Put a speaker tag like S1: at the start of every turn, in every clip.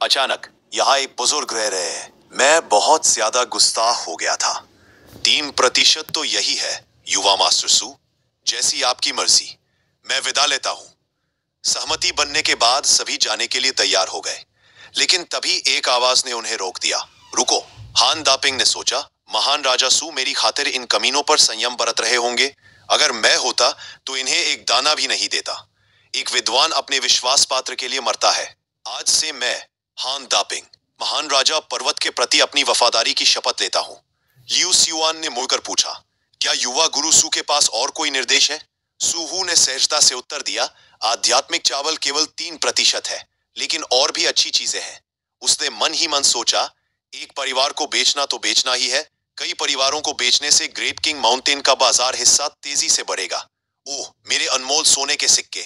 S1: अचानक यहाँ एक बुजुर्ग रह रहे हैं। मैं बहुत ज्यादा गुस्ताख हो गया था। 3% तो यही है युवा मास्टर सू। जैसी आपकी मर्जी, मैं विदा लेता हूँ। सहमति बनने के बाद सभी जाने के लिए तैयार हो गए, लेकिन तभी एक आवाज ने उन्हें रोक दिया। रुको। हान दापिंग ने सोचा, महान राजा सू मेरी खातिर इन कमीनों पर संयम बरत रहे होंगे। अगर मैं होता तो इन्हें एक दाना भी नहीं देता। एक विद्वान अपने विश्वास पात्र के लिए मरता है। आज से मैं हान दापिंग महान राजा पर्वत के प्रति अपनी वफादारी की शपथ लेता हूँ। लियू सियुआन ने मुड़कर पूछा, क्या युवा गुरु सू के पास और कोई निर्देश है? सूहू ने सहजता से उत्तर दिया, आध्यात्मिक चावल केवल 3% है, लेकिन और भी अच्छी चीजें हैं। उसने मन ही मन सोचा, एक परिवार को बेचना तो बेचना ही है, कई परिवारों को बेचने से ग्रेट किंग माउंटेन का बाजार हिस्सा तेजी से बढ़ेगा। ओह, मेरे अनमोल सोने के सिक्के,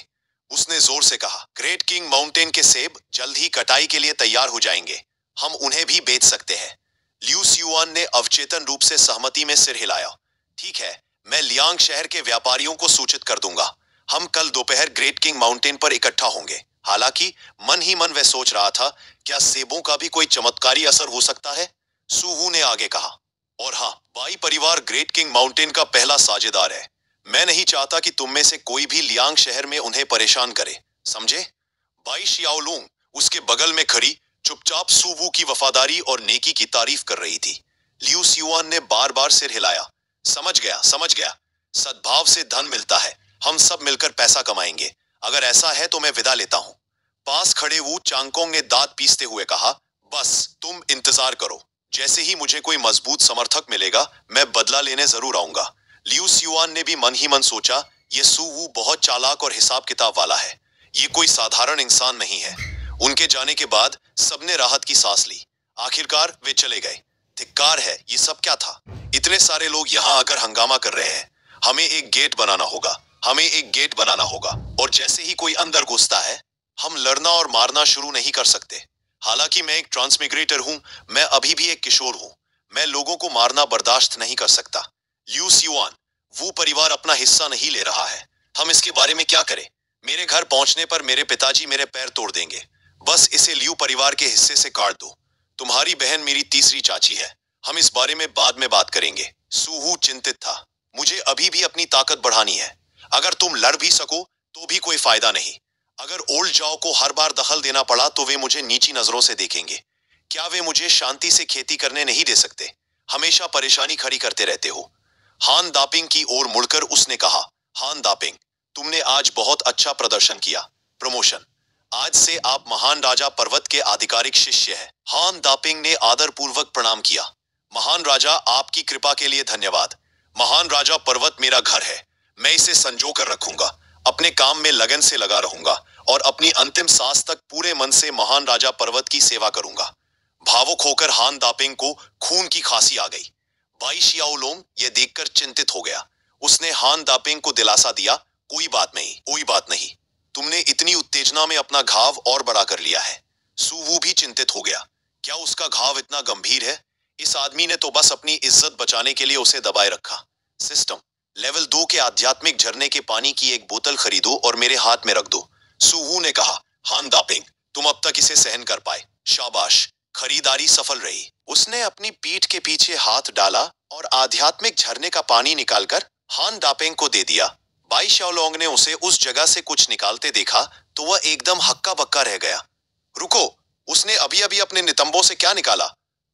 S1: उसने जोर से कहा। ग्रेट किंग माउंटेन के सेब जल्द ही कटाई के लिए तैयार हो जाएंगे, हम उन्हें भी बेच सकते हैं। लियू सियुआन ने अवचेतन रूप से सहमति में सिर हिलाया। ठीक है, मैं लियांग शहर के व्यापारियों को सूचित कर दूंगा। हम कल दोपहर ग्रेट किंग माउंटेन पर इकट्ठा होंगे। हालांकि मन ही मन वह सोच रहा था, क्या सेबों का भी कोई चमत्कारी असर हो सकता है? सूहू ने आगे कहा, और हाँ, बाई परिवार ग्रेट किंग माउंटेन का पहला साझेदार है। मैं नहीं चाहता कि तुम में से कोई भी लियांग शहर में उन्हें परेशान करे, समझे? बाई शियाओलुंग उसके बगल में खड़ी चुपचाप सूवू की वफादारी और नेकी की तारीफ कर रही थी। लियू सियुआन ने बार बार सिर हिलाया। समझ गया, समझ गया। सद्भाव से धन मिलता है, हम सब मिलकर पैसा कमाएंगे। अगर ऐसा है तो मैं विदा लेता हूँ। पास खड़े वू चांगकोंग ने दांत पीसते हुए कहा, बस तुम इंतजार करो। जैसे ही मुझे कोई मजबूत समर्थक मिलेगा, मैं बदला लेने जरूर आऊंगा। लियू सियुआन ने भी मन ही मन सोचा, ये सूवू बहुत चालाक और हिसाब किताब वाला है। ये कोई साधारण इंसान नहीं है। उनके जाने के बाद सबने राहत की सांस ली। आखिरकार वे चले गए। धिक्कार है, ये सब क्या था? इतने सारे लोग यहाँ आकर हंगामा कर रहे हैं। हमें एक गेट बनाना होगा, हमें एक गेट बनाना होगा। और जैसे ही कोई अंदर घुसता है, हम लड़ना और मारना शुरू नहीं कर सकते। हालांकि मैं एक ट्रांसमिग्रेटर हूँ, मैं अभी भी एक किशोर हूँ। मैं लोगों को मारना बर्दाश्त नहीं कर सकता। लियू सियुआन, वो परिवार अपना हिस्सा नहीं ले रहा है। हम इसके बारे में क्या करें? मेरे घर पहुंचने पर मेरे पिताजी मेरे पैर तोड़ देंगे। बस इसे लियू परिवार के हिस्से से काट दो। तुम्हारी बहन मेरी तीसरी चाची है। हम इस बारे में बाद में बात करेंगे। सूहू चिंतित था। मुझे अभी भी अपनी ताकत बढ़ानी है। अगर तुम लड़ भी सको तो भी कोई फायदा नहीं। अगर ओल्ड जाओ को हर बार दखल देना पड़ा तो वे मुझे नीची नजरों से देखेंगे। क्या वे मुझे शांति से खेती करने नहीं दे सकते? हमेशा परेशानी खड़ी करते रहते हो। हान दापिंग की ओर मुड़कर उसने कहा, हान दापिंग, तुमने आज बहुत अच्छा प्रदर्शन किया। प्रमोशन। आज से आप महान राजा पर्वत के आधिकारिक शिष्य हैं। हान दापिंग ने आदरपूर्वक प्रणाम किया। महान राजा, आपकी कृपा के लिए धन्यवाद। महान राजा पर्वत मेरा घर है। मैं इसे संजो कर रखूंगा, अपने काम में लगन से लगा रहूंगा और अपनी अंतिम सांस तक पूरे मन से महान राजा पर्वत की सेवा करूंगा। भावुक होकर हान दापिंग को खून की खांसी आ गई। बाई शियाओलुंग ये देखकर चिंतित हो गया। उसने हान दापिंग को दिलासा दिया, कोई बात नहीं, कोई बात नहीं। तुमने इतनी उत्तेजना में अपना घाव और बड़ा कर लिया है। सूवू भी चिंतित हो गया। क्या उसका घाव इतना गंभीर है? इस आदमी ने तो बस अपनी इज्जत बचाने के लिए उसे दबाए रखा। सिस्टम, लेवल 2 के आध्यात्मिक झरने के पानी की एक बोतल खरीदो और मेरे हाथ में रख दो। सूहू ने कहा, हान दापिंग, तुम अब तक इसे सहन कर पाए। शाबाश। खरीदारी सफल रही। उसने अपनी पीठ के पीछे हाथ डाला और आध्यात्मिक झरने का पानी निकालकर हान दापिंग को दे दिया। बाई शाओलोंग ने उसे उस जगह से कुछ निकालते देखा तो वह एकदम हक्का बक्का रह गया। रुको, उसने अभी अभी अपने नितंबों से क्या निकाला?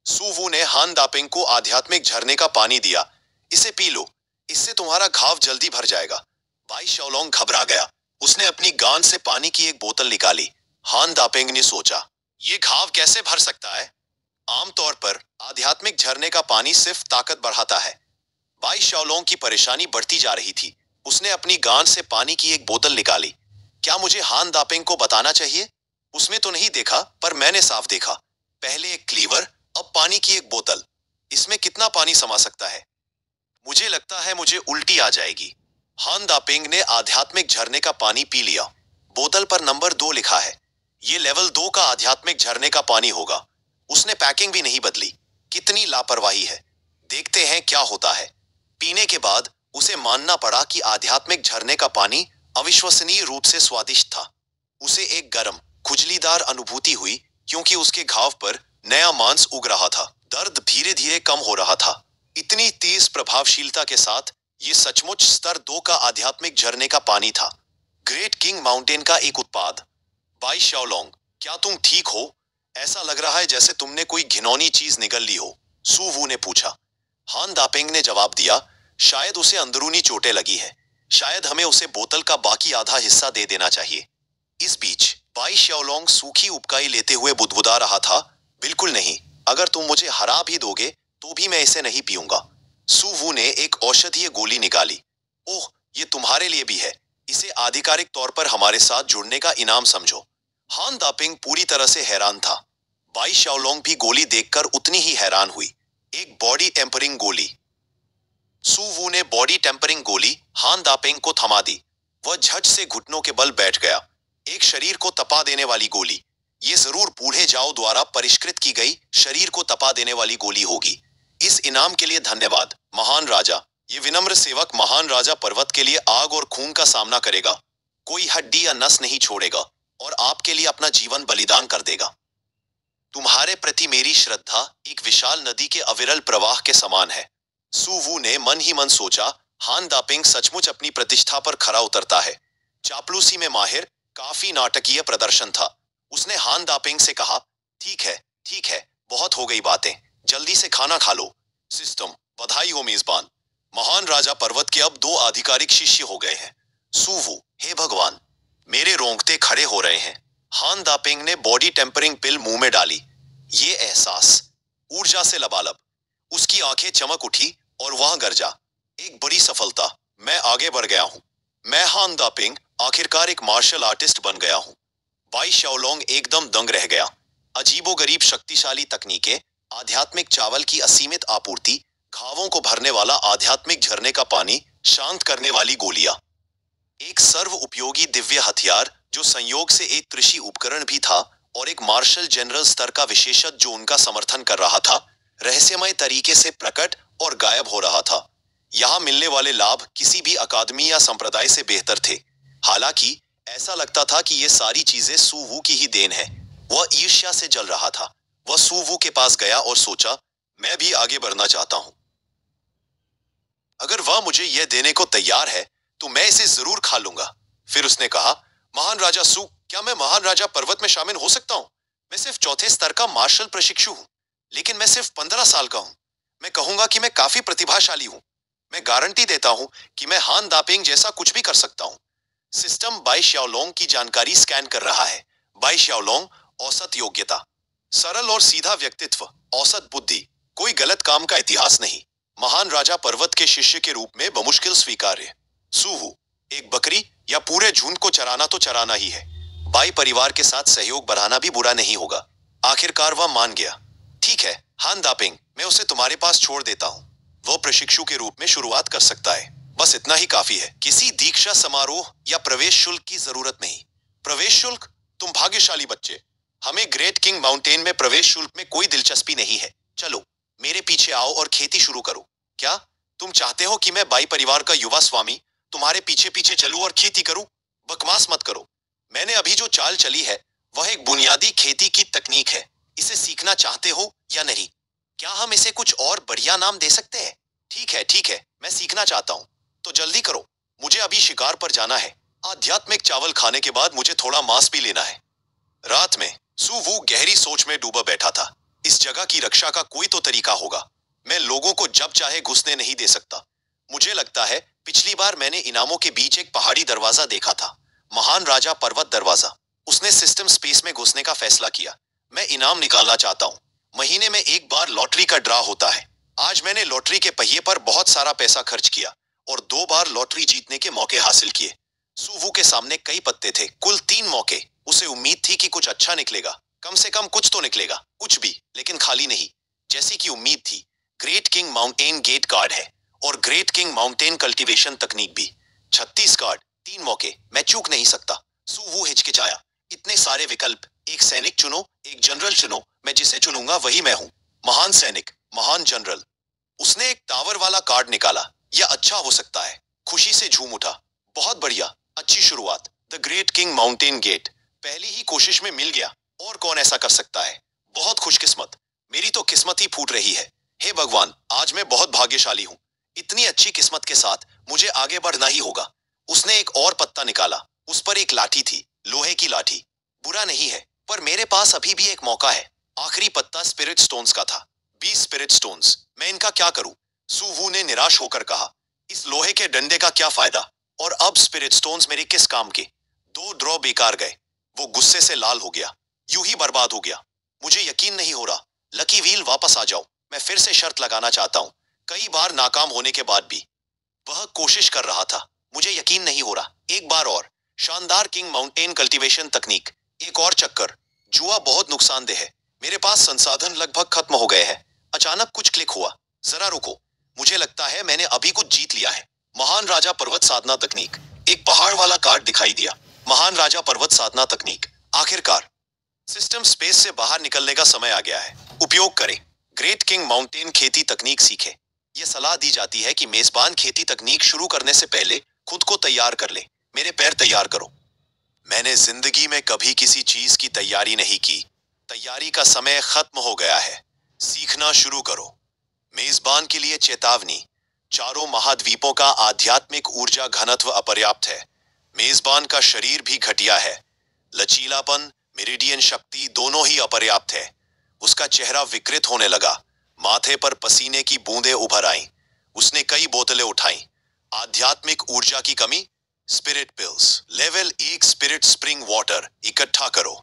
S1: सूवू ने हान दापिंग को आध्यात्मिक झरने का पानी दिया। इसे पी लो, इससे तुम्हारा घाव जल्दी भर जाएगा। बाई शाओलोंग घबरा गया। उसने अपनी गांड से पानी की एक बोतल निकाली। हान दापिंग ने सोचा, ये घाव कैसे भर सकता है? आमतौर पर आध्यात्मिक झरने का पानी सिर्फ ताकत बढ़ाता है। बाई शाओलोंग की परेशानी बढ़ती जा रही थी। उसने अपनी गांड से पानी की एक बोतल निकाली। क्या मुझे हान दापिंग को बताना चाहिए? उसमें तो नहीं देखा, पर मैंने साफ देखा। पहले एक क्लीवर, अब पानी की एक बोतल। इसमें कितना पानी समा सकता है? मुझे लगता है मुझे उल्टी आ जाएगी। हान दापिंग ने आध्यात्मिक झरने का पानी पी लिया। बोतल पर नंबर 2 लिखा है। ये लेवल 2 का आध्यात्मिक झरने का पानी होगा। उसने पैकिंग भी नहीं बदली। कितनी लापरवाही है। देखते हैं क्या होता है। पीने के बाद उसे मानना पड़ा कि आध्यात्मिक झरने का पानी अविश्वसनीय रूप से स्वादिष्ट था। उसे एक गर्म, खुजलीदार अनुभूति हुई क्योंकि उसके घाव पर नया मांस उग रहा था। दर्द धीरे धीरे कम हो रहा था। इतनी तेज प्रभावशीलता के साथ ये सचमुच स्तर 2 का आध्यात्मिक झरने का पानी था। ग्रेट किंग माउंटेन का एक उत्पाद। बाई शाओलोंग, क्या तुम ठीक हो? ऐसा लग रहा है जैसे तुमने कोई घिनौनी चीज निगल ली हो, सू वू ने पूछा। हान दापेंग ने जवाब दिया, शायद उसे अंदरूनी चोटें लगी है। शायद हमें उसे बोतल का बाकी आधा हिस्सा दे देना चाहिए। इस बीच बाई शाओलोंग सूखी उबकाई लेते हुए बुदबुदा रहा था, बिल्कुल नहीं, अगर तुम मुझे हरा भी दोगे तो भी मैं इसे नहीं पीऊंगा। सू वू ने एक औषधीय गोली निकाली। ओह, ये तुम्हारे लिए भी है। इसे आधिकारिक तौर पर हमारे साथ जुड़ने का इनाम समझो। हान दापिंग पूरी तरह से हैरान था। बाई शाओलोंग भी गोली देखकर उतनी ही हैरान हुई। एक बॉडी टेम्परिंग गोली। सू वू ने बॉडी टेम्परिंग गोली हान दापिंग को थमा दी। वह झट से घुटनों के बल बैठ गया। एक शरीर को तपा देने वाली गोली। ये जरूर बूढ़े जाओ द्वारा परिष्कृत की गई शरीर को तपा देने वाली गोली होगी। इस इनाम के लिए धन्यवाद, महान राजा। ये विनम्र सेवक महान राजा पर्वत के लिए आग और खून का सामना करेगा। कोई हड्डी या नस नहीं छोड़ेगा और आपके लिए अपना जीवन बलिदान कर देगा। तुम्हारे प्रति मेरी श्रद्धा एक विशाल नदी के अविरल प्रवाह के समान है। सू वू ने मन ही मन सोचा, हान दापिंग सचमुच अपनी प्रतिष्ठा पर खरा उतरता है। चापलूसी में माहिर, काफी नाटकीय प्रदर्शन था। उसने हान दापिंग से कहा, ठीक है, बहुत हो गई बातें, जल्दी से खाना खा लो। सिस्टम, बधाई हो मेजबान। महान राजा पर्वत के अब 2 आधिकारिक शिष्य हो गए हैं। सू वू, हे भगवान, मेरे रोंगटे खड़े हो रहे हैं। हान दापिंग ने बॉडी टेम्परिंग पिल मुंह में डाली। ये एहसास ऊर्जा से लबालब। उसकी आंखें चमक उठी और वह गरजा, एक बड़ी सफलता, मैं आगे बढ़ गया हूं। मैं हान दापिंग आखिरकार एक मार्शल आर्टिस्ट बन गया हूं। बाई शाओलोंग एकदम दंग रह गया। अजीबोगरीब शक्तिशाली तकनीकें, आध्यात्मिक चावल की असीमित आपूर्ति, घावों को भरने वाला आध्यात्मिक झरने का पानी, शांत करने वाली गोलियां। एक सर्व उपयोगी दिव्य हथियार जो संयोग से एक कृषि उपकरण भी था और एक मार्शल जनरल स्तर का विशेषज्ञ जो उनका समर्थन कर रहा था, रहस्यमय तरीके से प्रकट और गायब हो रहा था। यहाँ मिलने वाले लाभ किसी भी अकादमी या संप्रदाय से बेहतर थे। हालांकि ऐसा लगता था कि ये सारी चीजें सू वू की ही देन है। वह ईर्ष्या से जल रहा था। वह सू वू के पास गया और सोचा, मैं भी आगे बढ़ना चाहता हूं। अगर वह मुझे यह देने को तैयार है तो मैं इसे जरूर खा लूंगा। फिर उसने कहा, महान राजा सू, क्या मैं महान राजा पर्वत में शामिल हो सकता हूं? मैं सिर्फ 4थे स्तर का मार्शल प्रशिक्षु हूं, लेकिन मैं सिर्फ 15 साल का हूं। मैं कहूंगा कि मैं काफी प्रतिभाशाली हूं। मैं गारंटी देता हूं कि मैं हान दापिंग जैसा कुछ भी कर सकता हूं। सिस्टम बाई शाओलोंग की जानकारी स्कैन कर रहा है। बाई शाओलोंग, औसत योग्यता, सरल और सीधा व्यक्तित्व, औसत बुद्धि, कोई गलत काम का इतिहास नहीं। महान राजा पर्वत के शिष्य के रूप में बमुश्किल स्वीकार्य। सू वू, एक बकरी या पूरे झुंड को चराना तो चराना ही है। बाई परिवार के साथ सहयोग बढ़ाना भी बुरा नहीं होगा। आखिरकार वह मान गया। ठीक है हान दापिंग, मैं उसे तुम्हारे पास छोड़ देता हूँ। वो प्रशिक्षु के रूप में शुरुआत कर सकता है। बस इतना ही काफी है। किसी दीक्षा समारोह या प्रवेश शुल्क की जरूरत नहीं। प्रवेश शुल्क? तुम भाग्यशाली बच्चे। हमें ग्रेट किंग माउंटेन में प्रवेश शुल्क में कोई दिलचस्पी नहीं है। चलो मेरे पीछे आओ और खेती शुरू करो। क्या तुम चाहते हो कि मैं बाई परिवार का युवा स्वामी तुम्हारे पीछे पीछे चलूं और खेती करूं? बकवास मत करो। मैंने अभी जो चाल चली है वह एक बुनियादी खेती की तकनीक है। इसे सीखना चाहते हो या नहीं? क्या हम इसे कुछ और बढ़िया नाम दे सकते हैं? ठीक है, मैं सीखना चाहता हूँ। तो जल्दी करो, मुझे अभी शिकार पर जाना है। आध्यात्मिक चावल खाने के बाद मुझे थोड़ा मांस भी लेना है। रात में सू वू गहरी सोच में डूबा बैठा था। इस जगह की रक्षा का कोई तो तरीका होगा। मैं लोगों को जब चाहे घुसने नहीं दे सकता। मुझे लगता है पिछली बार मैंने इनामों के बीच एक पहाड़ी दरवाजा देखा था, महान राजा पर्वत दरवाजा। उसने सिस्टम स्पेस में घुसने का फैसला किया। मैं इनाम निकालना चाहता हूँ। महीने में एक बार लॉटरी का ड्रा होता है। आज मैंने लॉटरी के पहिए पर बहुत सारा पैसा खर्च किया और 2 बार लॉटरी जीतने के मौके हासिल किए। सू वू के सामने कई पत्ते थे, कुल 3 मौके। उसे उम्मीद थी कि कुछ अच्छा निकलेगा, कम से कम कुछ तो निकलेगा। कुछ भी, लेकिन खाली नहीं, जैसी कि उम्मीद थी। Great king mountain gate card है और ग्रेट किंग माउंटेन कल्टीवेशन तकनीक भी। 36 कार्ड, 3 मौके, मैं चूक नहीं सकता। सू वू हिचकिचाया। इतने सारे विकल्प, एक सैनिक चुनो, एक जनरल चुनो। मैं जिसे चुनूंगा वही मैं हूं। महान सैनिक, महान जनरल। उसने एक टावर वाला कार्ड निकाला। यह अच्छा हो सकता है। खुशी से झूम उठा। बहुत बढ़िया, अच्छी शुरुआत। The great king mountain gate. पहली ही कोशिश में मिल गया। और कौन ऐसा कर सकता है? बहुत खुशकिस्मत। मेरी तो किस्मत ही फूट रही है। हे भगवान, आज मैं बहुत भाग्यशाली हूँ। इतनी अच्छी किस्मत के साथ मुझे आगे बढ़ना ही होगा। उसने एक और पत्ता निकाला। उस पर एक लाठी थी, लोहे की लाठी। बुरा नहीं है, पर मेरे पास अभी भी एक मौका है। आखिरी पत्ता स्पिरिट स्टोन्स का था। 20 स्पिरिट स्टोन्स। मैं इनका क्या करूं? सुवू ने निराश होकर कहा। इस लोहे के डंडे का क्या फायदा? और अब स्पिरिट स्टोन्स मेरे किस काम के? 2 ड्रॉ बेकार गए। वो गुस्से से लाल हो गया। यूं ही बर्बाद हो गया। मुझे यकीन नहीं हो रहा। लकी व्हील, वापस आ जाओ। मैं फिर से शर्त लगाना चाहता हूं। कई बार नाकाम होने के बाद भी वह कोशिश कर रहा था। मुझे यकीन नहीं हो रहा। एक बार और। शानदार किंग माउंटेन कल्टीवेशन तकनीक। एक और चक्कर। जुआ बहुत नुकसानदेह है। मेरे पास संसाधन लगभग खत्म हो गए हैं। अचानक कुछ क्लिक हुआ। जरा रुको। मुझे लगता है मैंने अभी कुछ जीत लिया है। महान राजा पर्वत साधना तकनीक। एक पहाड़ वाला कार्ड दिखाई दिया। महान राजा पर्वत साधना तकनीक। आखिरकार सिस्टम स्पेस से बाहर निकलने का समय आ गया है। उपयोग करें। ग्रेट किंग माउंटेन खेती तकनीक सीखे। यह सलाह दी जाती है कि मेजबान खेती तकनीक शुरू करने से पहले खुद को तैयार कर ले। मेरे पैर तैयार करो। मैंने जिंदगी में कभी किसी चीज की तैयारी नहीं की। तैयारी का समय खत्म हो गया है। सीखना शुरू करो। मेजबान के लिए चेतावनी। चारों महाद्वीपों का आध्यात्मिक ऊर्जा घनत्व अपर्याप्त है। मेजबान का शरीर भी घटिया है। लचीलापन, मेरिडियन शक्ति दोनों ही अपर्याप्त है। उसका चेहरा विकृत होने लगा। माथे पर पसीने की बूंदें उभर आईं। उसने कई बोतलें उठाईं। आध्यात्मिक ऊर्जा की कमी। Spirit pills. Level 1 spirit spring water इकट्ठा करो।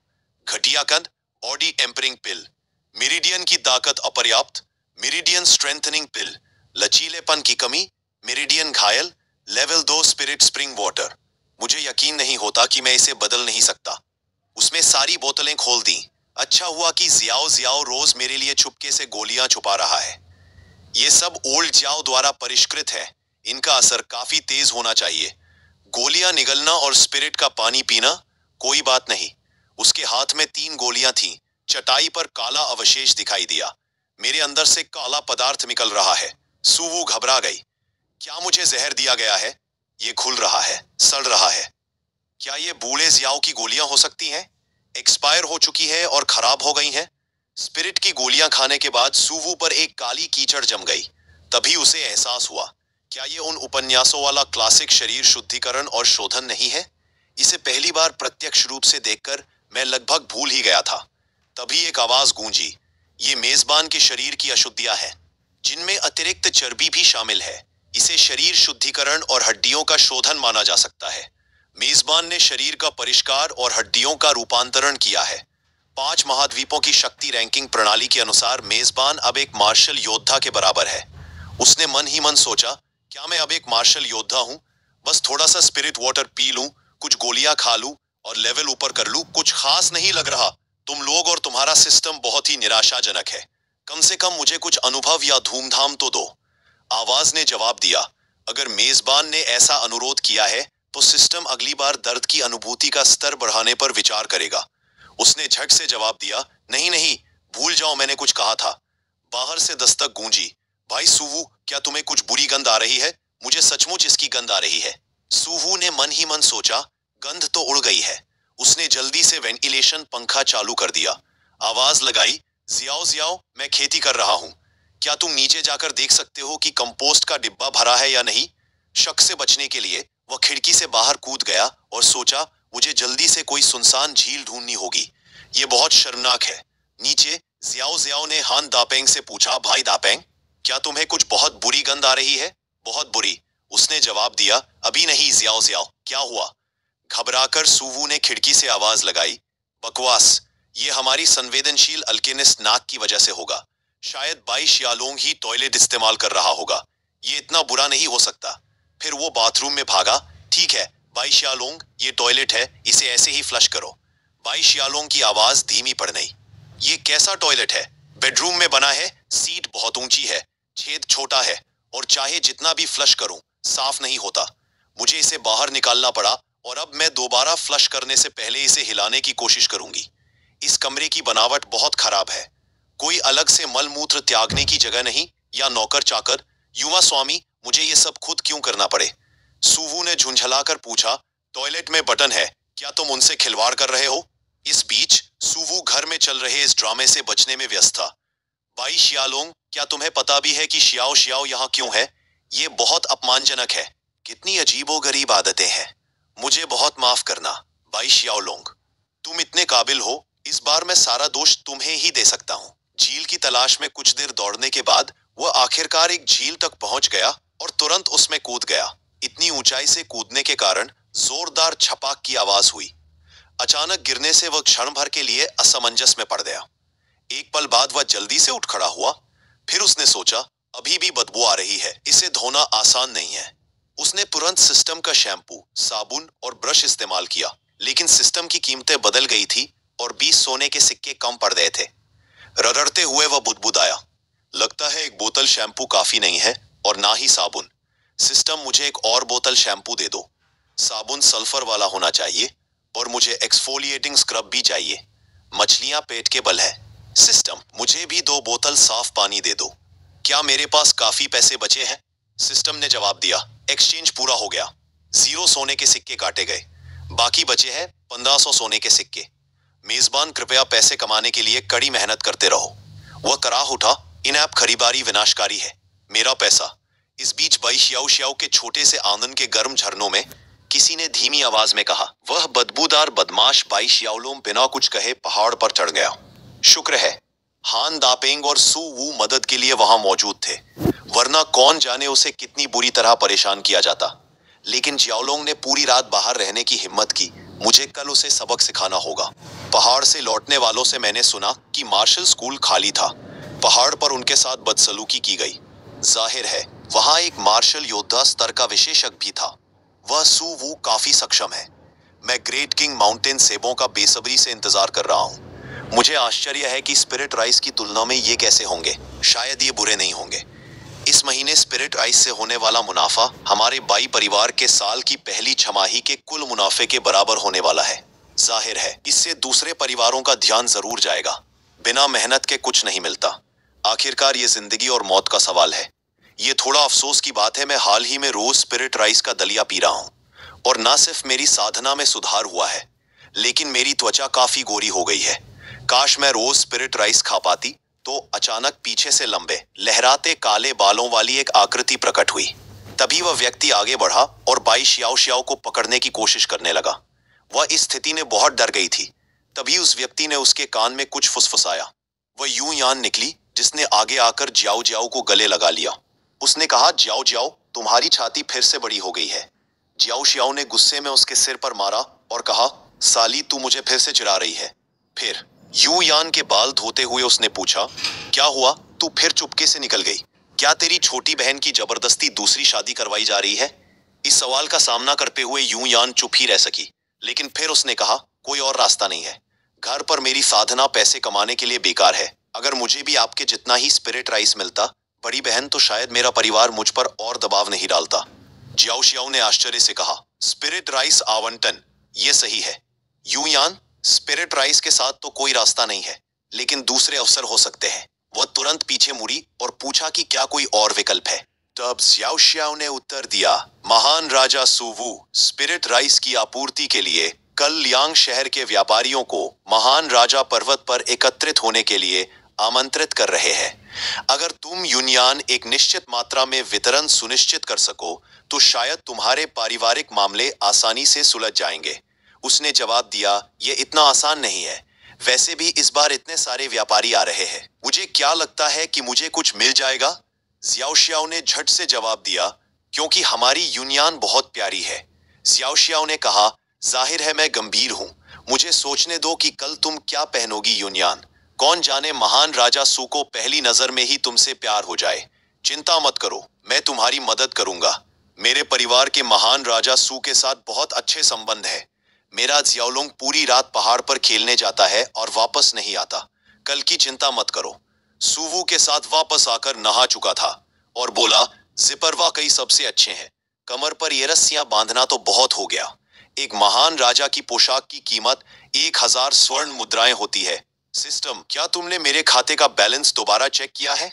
S1: घटिया कंद, बॉडी टेम्परिंग पिल। मेरिडियन की ताकत अपर्याप्त। मेरिडियन स्ट्रेंथनिंग पिल। लचीलेपन की कमी। मेरिडियन घायल। Level 2 spirit spring water. मुझे यकीन नहीं होता कि मैं इसे बदल नहीं सकता। उसमें सारी बोतलें खोल दी। अच्छा हुआ कि जियाओ जियाओ रोज मेरे लिए चुपके से गोलियां छुपा रहा है। ये सब ओल्ड जियाओ द्वारा परिष्कृत है। इनका असर काफी तेज होना चाहिए। गोलियां निगलना और स्पिरिट का पानी पीना, कोई बात नहीं। उसके हाथ में 3 गोलियां थीं। चटाई पर काला अवशेष दिखाई दिया। मेरे अंदर से काला पदार्थ निकल रहा है। सुवू घबरा गई। क्या मुझे जहर दिया गया है? ये घुल रहा है, सड़ रहा है। क्या ये बूढ़े जियाओ की गोलियां हो सकती हैं? एक्सपायर हो चुकी है और खराब हो गई हैं। स्पिरिट की गोलियां खाने के बाद सुवू पर एक काली कीचड़ जम गई। तभी उसे एहसास हुआ, क्या ये उन उपन्यासों वाला क्लासिक शरीर शुद्धिकरण और शोधन नहीं है? इसे पहली बार प्रत्यक्ष रूप से देखकर मैं लगभग भूल ही गया था। तभी एक आवाज गूंजी। ये मेजबान के शरीर की अशुद्धियां हैं, जिनमें अतिरिक्त चर्बी भी शामिल है। इसे शरीर शुद्धिकरण और हड्डियों का शोधन माना जा सकता है। मेजबान ने शरीर का परिष्कार और हड्डियों का रूपांतरण किया है। 5 महाद्वीपों की शक्ति रैंकिंग प्रणाली के अनुसार मेजबान अब एक मार्शल योद्धा के बराबर है। उसने मन ही मन सोचा, क्या मैं अब एक मार्शल योद्धा हूं? बस थोड़ा सा स्पिरिट वाटर पी लूं, कुछ गोलियां खा लूं और लेवल ऊपर कर लूं। कुछ खास नहीं लग रहा। तुम लोग और तुम्हारा सिस्टम बहुत ही निराशाजनक है। कम से कम मुझे कुछ अनुभव या धूमधाम तो दो। आवाज ने जवाब दिया। अगर मेजबान ने ऐसा अनुरोध किया है तो सिस्टम अगली बार दर्द की अनुभूति का स्तर बढ़ाने पर विचार करेगा। उसने झट से जवाब दिया, नहीं नहीं, भूल जाओ मैंने कुछ कहा था। बाहर से दस्तक गूंजी। भाई सुवू, क्या तुम्हें कुछ बुरी गंध आ रही है? मुझे सचमुच इसकी गंध आ रही है। सुवू ने मन ही मन सोचा, गंध तो उड़ गई है। उसने जल्दी से वेंटिलेशन पंखा चालू कर दिया। आवाज लगाई, जियाओ जियाओ, मैं खेती कर रहा हूं। क्या तुम नीचे जाकर देख सकते हो कि कंपोस्ट का डिब्बा भरा है या नहीं? शक से बचने के लिए वह खिड़की से बाहर कूद गया और सोचा, मुझे जल्दी से कोई सुनसान झील ढूंढनी होगी। ये बहुत शर्मनाक है। नीचे जियाओ जियाओ ने हान दापेंग से पूछा, भाई दापेंग, क्या तुम्हें कुछ बहुत बुरी गंध आ रही है? बहुत बुरी, उसने जवाब दिया। अभी नहीं जियाओ जियाओ, क्या हुआ? घबराकर सुवू ने खिड़की से आवाज लगाई, बकवास, ये हमारी संवेदनशील अल्केमिस्ट नाक की वजह से होगा। शायद बाई शियालोंग ही टॉयलेट इस्तेमाल कर रहा होगा। ये इतना बुरा नहीं हो सकता। फिर वो बाथरूम में भागा। ठीक है बाई शियालोंग, ये टॉयलेट है, इसे ऐसे ही फ्लश करो। बाई शियालोंग की आवाज धीमी पड़ गई। ये कैसा टॉयलेट है? बेडरूम में बना है। सीट बहुत ऊंची है, छेद छोटा है और चाहे जितना भी फ्लश करूं साफ नहीं होता। मुझे इसे बाहर निकालना पड़ा और अब मैं दोबारा फ्लश करने से पहले इसे हिलाने की कोशिश करूंगी। इस कमरे की बनावट बहुत खराब है। कोई अलग से मलमूत्र त्यागने की जगह नहीं, या नौकर चाकर। युवा स्वामी, मुझे ये सब खुद क्यों करना पड़े? सुवू ने झुंझलाकर पूछा, टॉयलेट में बटन है, क्या तुम उनसे खिलवाड़ कर रहे हो? इस बीच सुवु घर में चल रहे इस ड्रामे से बचने में व्यस्त था। भाई शियालोंग, क्या तुम्हें पता भी है कि शियाओ शियाओ यहाँ क्यों है? ये बहुत अपमानजनक है। कितनी अजीबोगरीब आदतें हैं। मुझे बहुत माफ करना, भाई शियाओलोंग। तुम इतने काबिल हो, इस बार मैं सारा दोष तुम्हें ही दे सकता हूँ। झील की तलाश में कुछ देर दौड़ने के बाद वह आखिरकार एक झील तक पहुंच गया और तुरंत उसमें कूद गया। इतनी ऊंचाई से कूदने के कारण जोरदार छपाक की आवाज हुई। अचानक गिरने से वह क्षण भर के लिए असमंजस में पड़ गया। एक पल बाद वह जल्दी से उठ खड़ा हुआ। फिर उसने सोचा, अभी भी बदबू आ रही है, इसे धोना आसान नहीं है। उसने तुरंत सिस्टम का शैम्पू, साबुन और ब्रश इस्तेमाल किया, लेकिन सिस्टम की कीमतें बदल गई थी और 20 सोने के सिक्के कम पड़ गए थे। रगड़ते हुए वह बुदबुदाया, लगता है एक बोतल शैम्पू काफी नहीं है और ना ही साबुन। सिस्टम, मुझे एक और बोतल शैम्पू दे दो। साबुन सल्फर वाला होना चाहिए और मुझे एक्सफोलिएटिंग स्क्रब भी चाहिए। मछलियां पेट के बल है। सिस्टम, मुझे भी 2 बोतल साफ पानी दे दो। क्या मेरे पास काफी पैसे बचे हैं? सिस्टम ने जवाब दिया, एक्सचेंज पूरा हो गया। 0 सोने के सिक्के काटे गए, बाकी बचे हैं 1500 सोने के सिक्के। मेजबान, कृपया पैसे कमाने के लिए कड़ी मेहनत करते रहो। वह कराह उठा, इन ऐप खरीदारी विनाशकारी है। मेरा पैसा। इस बीच बाई शियाओ शियाओ के छोटे से आंगन के गर्म झरनों में किसी ने धीमी आवाज में कहा। वह बदबूदार बदमाश बाई शियाओलोंग बिना कुछ कहे पहाड़ पर चढ़ गया। शुक्र है हान दापेंग और सु वू मदद के लिए वहां मौजूद थे, वरना कौन जाने उसे कितनी बुरी तरह परेशान किया जाता। लेकिन जियाओलोंग ने पूरी रात बाहर रहने की हिम्मत की। मुझे कल उसे सबक सिखाना होगा। पहाड़ से लौटने वालों से मैंने सुना कि मार्शल स्कूल खाली था। पहाड़ पर उनके साथ बदसलूकी की गई। जाहिर है वहां एक मार्शल योद्धा स्तर का विशेषज्ञ भी था। वह सु वू काफी सक्षम है। मैं ग्रेट किंग माउंटेन सेबों का बेसब्री से इंतजार कर रहा हूँ। मुझे आश्चर्य है कि स्पिरिट राइस की तुलना में ये कैसे होंगे। शायद ये बुरे नहीं होंगे। इस महीने स्पिरिट राइस से होने वाला मुनाफा हमारे बाई परिवार के साल की पहली छमाही के कुल मुनाफे के बराबर होने वाला है। जाहिर है इससे दूसरे परिवारों का ध्यान जरूर जाएगा। बिना मेहनत के कुछ नहीं मिलता। आखिरकार ये जिंदगी और मौत का सवाल है। ये थोड़ा अफसोस की बात है, मैं हाल ही में रोज स्पिरिट राइस का दलिया पी रहा हूँ और न सिर्फ मेरी साधना में सुधार हुआ है, लेकिन मेरी त्वचा काफी गोरी हो गई है। काश मैं रोज स्पिरिट राइस खा पाती। तो अचानक पीछे से लंबे लहराते काले बालों वाली एक आकृति प्रकट हुई। तभी वह व्यक्ति आगे बढ़ा और बाई शियाओ शियाओ को पकड़ने की कोशिश करने लगा। वह इस स्थिति ने बहुत डर गई थी। तभी उस व्यक्ति ने उसके कान में कुछ फुसफुसाया। वह यूं यान निकली जिसने आगे आकर जियाओ जियाओ को गले लगा लिया। उसने कहा, जियाओ जियाओ, तुम्हारी छाती फिर से बड़ी हो गई है। जियाओ शियाओ ने गुस्से में उसके सिर पर मारा और कहा, साली तू मुझे फिर से चिढ़ा रही है। फिर यू यान के बाल धोते हुए उसने पूछा, क्या हुआ, तू फिर चुपके से निकल गई? क्या तेरी छोटी बहन की जबरदस्ती दूसरी शादी करवाई जा रही है? इस सवाल का सामना करते हुए यू यान चुप ही रह सकी, लेकिन फिर उसने कहा, कोई और रास्ता नहीं है। घर पर मेरी साधना पैसे कमाने के लिए बेकार है। अगर मुझे भी आपके जितना ही स्पिरिट राइस मिलता बड़ी बहन, तो शायद मेरा परिवार मुझ पर और दबाव नहीं डालता। जियाओ शियाओ ने आश्चर्य से कहा, स्पिरिट राइस आवंटन, ये सही है। यू यान, स्पिरिट राइस के साथ तो कोई रास्ता नहीं है, लेकिन दूसरे अवसर हो सकते हैं। वह तुरंत पीछे मुड़ी और पूछा कि क्या कोई और विकल्प है। तब जियाओ शियाओ ने उत्तर दिया, महान राजा सुवू स्पिरिट राइस की आपूर्ति के लिए कल लियांग शहर के व्यापारियों को महान राजा पर्वत पर एकत्रित होने के लिए आमंत्रित कर रहे हैं। अगर तुम यूनियन एक निश्चित मात्रा में वितरण सुनिश्चित कर सको तो शायद तुम्हारे पारिवारिक मामले आसानी से सुलझ जाएंगे। उसने जवाब दिया, यह इतना आसान नहीं है। वैसे भी इस बार इतने सारे व्यापारी आ रहे हैं, मुझे क्या लगता है कि मुझे कुछ मिल जाएगा? जियाओ शियाओ ने झट से जवाब दिया, क्योंकि हमारी यूनियन बहुत प्यारी है। जियाओ शियाओ ने कहा, जाहिर है मैं गंभीर हूँ। मुझे सोचने दो कि कल तुम क्या पहनोगी यूनियन। कौन जाने महान राजा सू को पहली नजर में ही तुमसे प्यार हो जाए। चिंता मत करो, मैं तुम्हारी मदद करूंगा। मेरे परिवार के महान राजा सू के साथ बहुत अच्छे संबंध है। मेरा जियाओलोंग पूरी रात पहाड़ पर खेलने जाता है और वापस नहीं आता। कल की चिंता मत करो। सुवू के साथ वापस आकर नहा चुका था और बोला, जिपर वाकई सबसे अच्छे हैं। कमर पर ये रस्सियां बांधना तो बहुत हो गया। एक महान राजा की पोशाक की कीमत 1000 स्वर्ण मुद्राएं होती है। सिस्टम, क्या तुमने मेरे खाते का बैलेंस दोबारा चेक किया है?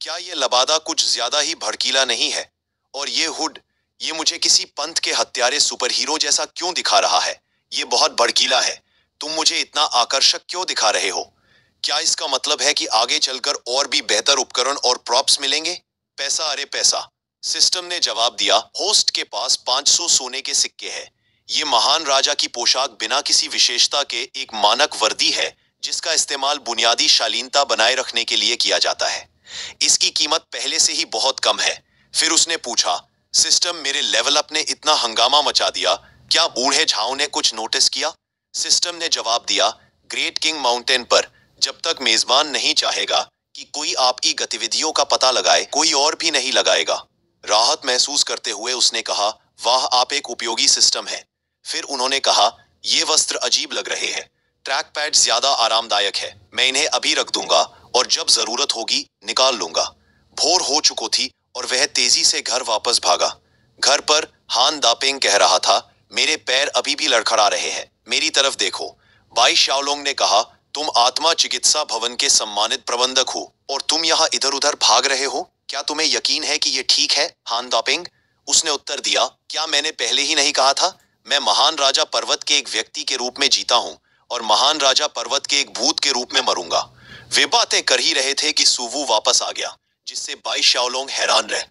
S1: क्या ये लबादा कुछ ज्यादा ही भड़कीला नहीं है? और ये हुड, ये मुझे किसी पंथ के हत्यारे सुपर हीरो जैसा क्यों दिखा रहा है? ये बहुत भड़कीला है। तुम मुझे इतना आकर्षक क्यों दिखा रहे हो? क्या इसका मतलब है कि आगे चलकर और भी बेहतर उपकरण और प्रॉप्स मिलेंगे? पैसा, अरे पैसा। सिस्टम ने जवाब दिया, होस्ट के पास 500 सोने के सिक्के हैं। ये महान राजा की पोशाक बिना किसी विशेषता के एक मानक वर्दी है जिसका इस्तेमाल बुनियादी शालीनता बनाए रखने के लिए किया जाता है। इसकी कीमत पहले से ही बहुत कम है। फिर उसने पूछा, सिस्टम, मेरे लेवल अप ने इतना हंगामा मचा दिया, क्या बूढ़े झाओ ने कुछ नोटिस किया? सिस्टम ने जवाब दिया, ग्रेट किंग माउंटेन पर जब तक मेजबान नहीं चाहेगा कि कोई आपकी गतिविधियों का पता लगाए, कोई और भी नहीं लगाएगा। राहत महसूस करते हुए उसने कहा, वाह, आप एक उपयोगी सिस्टम है। फिर उन्होंने कहा, ये वस्त्र अजीब लग रहे हैं। ट्रैक पैड ज्यादा आरामदायक है। मैं इन्हें अभी रख दूंगा और जब जरूरत होगी निकाल लूंगा। भोर हो चुकी थी और वह तेजी से घर वापस भागा। घर पर हान दापेंग कह रहा था, मेरे पैर अभी भी लड़खड़ा रहे हैं, मेरी तरफ देखो। बाई शाओलोंग ने कहा, तुम आत्मा चिकित्सा भवन के सम्मानित प्रबंधक हो और तुम यहाँ इधर उधर भाग रहे हो। क्या तुम्हें यकीन है कि ये ठीक है, हान दापेंग? उसने उत्तर दिया, क्या मैंने पहले ही नहीं कहा था? मैं महान राजा पर्वत के एक व्यक्ति के रूप में जीता हूँ और महान राजा पर्वत के एक भूत के रूप में मरूंगा। वे बातें कर ही रहे थे कि सुवु वापस आ गया, जिससे बाई शाओलोंग हैरान रहे।